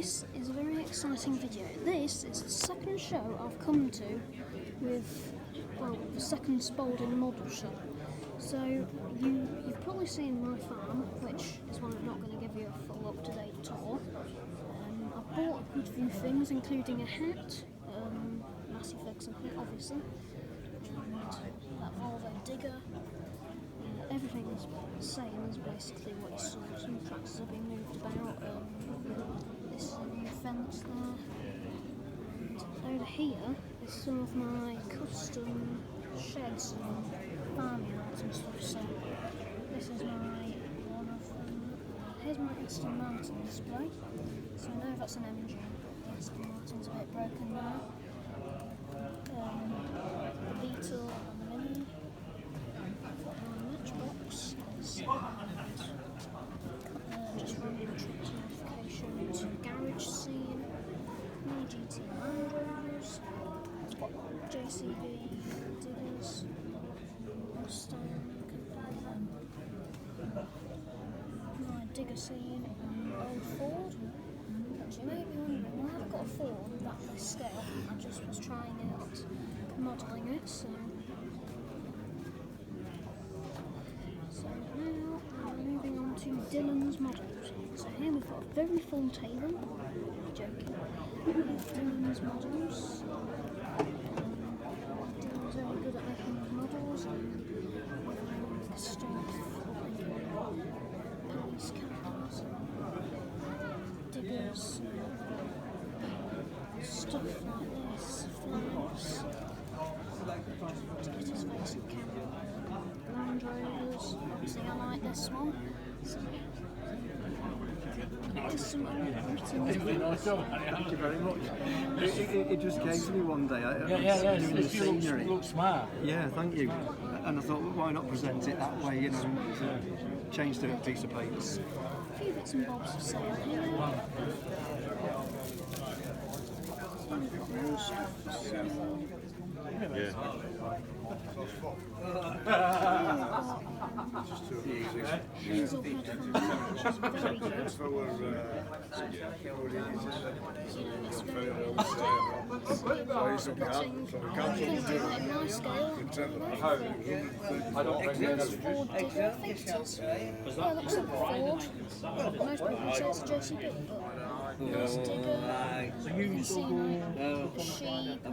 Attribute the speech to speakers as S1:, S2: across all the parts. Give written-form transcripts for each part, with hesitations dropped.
S1: this is a very exciting video. This is the second show I've come to with, well, the second Spaulding model show. So you've probably seen my farm, which is why I'm not going to give you a full up-to-date tour. I've bought a good few things, including a hat, Massey Ferguson hat obviously, and that Volvo digger. Everything is the same as basically what you saw. Some tractors have been moved about. This is a new fence there. And over here is some of my custom sheds and farmyards and stuff. So this is one of them. Here's my Aston Martin display. So I know that's an MG. The Aston Martin's a bit broken now. The Beetle and the Mini. Matchbox is just running the truck notifications, garage scene, mini GT Land Rovers, JCB diggers, Mustang, my digger scene, and old Ford. Which you may be wondering, why I've got a Ford that this scale. I just was trying out modelling it, so now we're moving on to Dylan's models. So here we've got a very full table. Joking. Dylan's models. Dylan's very good at making these models and stuff like police cars, diggers, stuff like this, flags. To get his face in camera. Land Rovers, obviously I like this one. So, there's some old Britons.
S2: Thank you very much. It just came to me one day. I was doing the scenery.
S3: Looks smart.
S2: Yeah, thank you. And I thought, well, why not present it that way, to change the piece of paper.
S1: A few bits and bobs for sale here. We've got more stuff for sale. Diesel headphones, which is very good. It's very realistic. I couldn't do that in my scale.
S3: I don't think
S1: Nice Ford digger, I think it is. Yeah, it looks like a Ford. Most people say it's a JCB, but nice digger. You can see the sheep,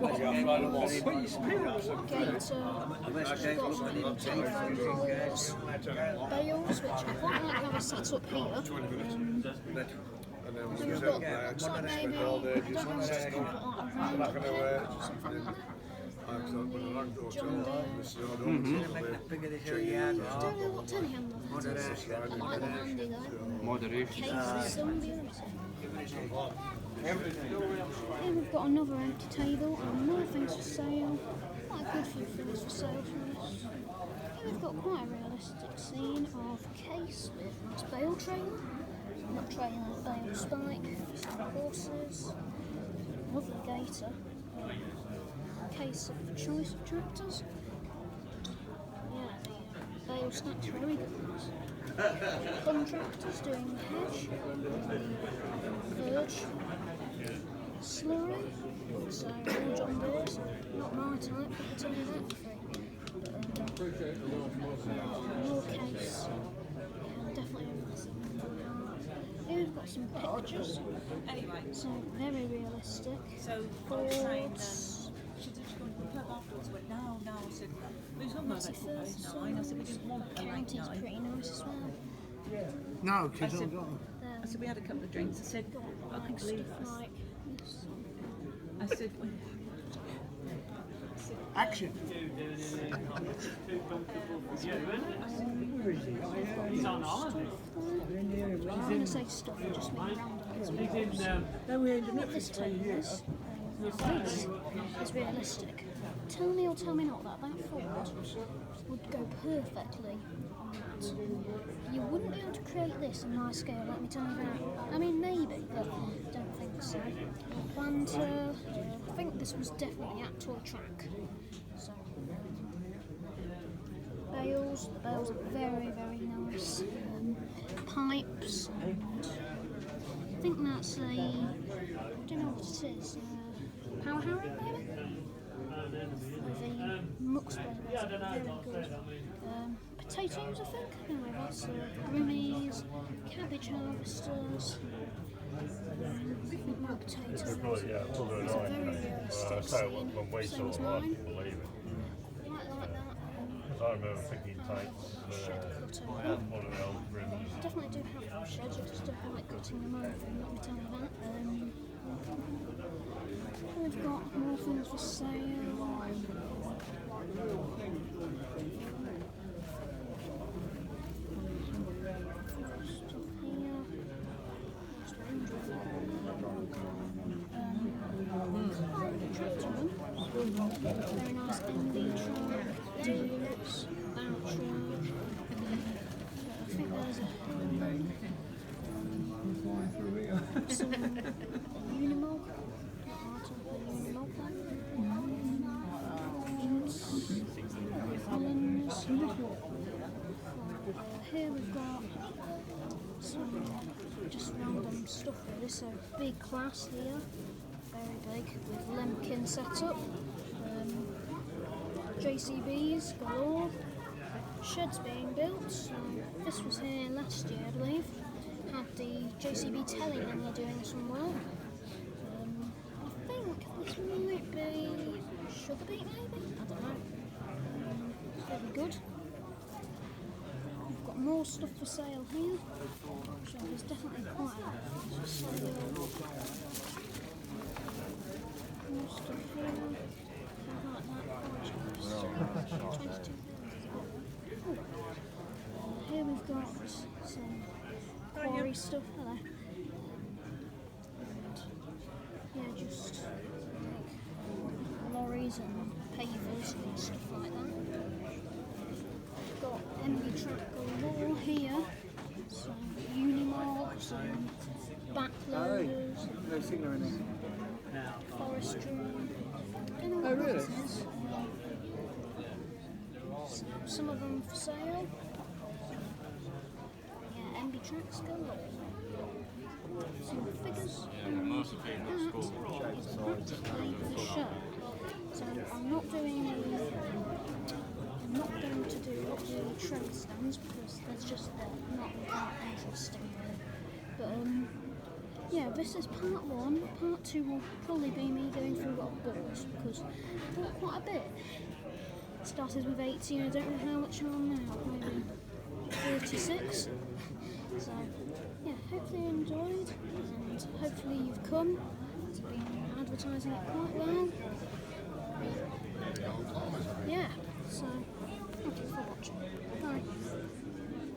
S1: gator. We've got some telephone poles, bales, which I quite like how they're set up here. And we've got, looks like maybe, I don't know what it's called, like a round pit or something like that. John Deere. Don't know what telehandler that is. I like the handy though.
S2: Moderation.
S1: Case some beauty. Here we've got another empty table and more things for sale. Quite a good few things for sale from this. Here we've got quite a realistic scene of a case with a nice bale trailer. Not trailer, bale spike, some horses, lovely gator. Case of the choice of tractors. Yeah, the bale stack's very good. Contractors doing the hedge, verge, slurry, so all John Deere's, not my type, but I'll tell you that for free. More case, yeah, definitely a massive part. Here we've got some pictures, so very realistic. Fords.
S4: Afterwards, but now I said, there's one
S1: Massey Ferguson. County's pretty nice as well.
S2: No, kids don't go.
S4: I said, we had a couple of drinks. I said, I
S1: Like
S4: could believe
S1: stuff
S4: this.
S1: like this.
S4: I said,
S2: Action.
S3: He's on holiday.
S1: I'm going to say stuff, I just mean random. What this table is, this is realistic. Tell me or tell me not that Ford would go perfectly on that. You wouldn't be able to create this on my scale, let me tell you that. I mean, maybe, but I don't think so. Planter, I think this was definitely at toy track. So, bales, the bales are very, very nice. Pipes and think that's a, I don't know what it is, power harrow maybe? With a muck spray, that's very good. Potatoes, I think? Anyway, that's broomies, cabbage harvesters, more potatoes.
S5: They're good, yeah, well, they're
S1: It's a
S5: annoying.
S1: very realistic
S5: I say,
S1: scene,
S5: when we
S1: same
S5: saw
S1: as
S5: them, I
S1: mine.
S5: couldn't believe it.
S1: Quite like that.
S5: I remember picking tights,
S1: Shed cutter.
S5: one of the old rims.
S1: I definitely do have those sheds, I just don't like cutting them open, let me tell you that. We've got more things for sale. Stuff here. Very nice MD truck, deals, voucher. I think there's some Unimog. Unimog Collins. Here we've got some just random stuff really. So big class here, very big, with Lemkin setup. JCBs galore. Sheds being built. So this was here last year, I believe. Had the JCB telly in there doing some work. I think this might be sugar beet, maybe? I don't know. Very good. We've got more stuff for sale here. So there's definitely quite a lot for sale. More stuff here. I like that. 22. Here we've got some quarry stuff. Hello. And yeah, just like lorries and pavers and stuff like that. We've got MB track galore here. Some Unimog, some backloaders,
S2: No signal in it.
S1: forestry. Don't know what
S2: really?
S1: this is. Some of them for sale. Yeah, MB tracks galore. Some figures. That is practically the show. So I'm not going to do the trade stands because there's just not that interesting really. But yeah, this is part 1. Part 2 will probably be me going through what I've bought because I bought quite a bit. Started with 18, I don't know how much I'm now, maybe 36. So yeah, hopefully you enjoyed and hopefully you've come. It's been advertising it quite well. Yeah, so thank you for watching.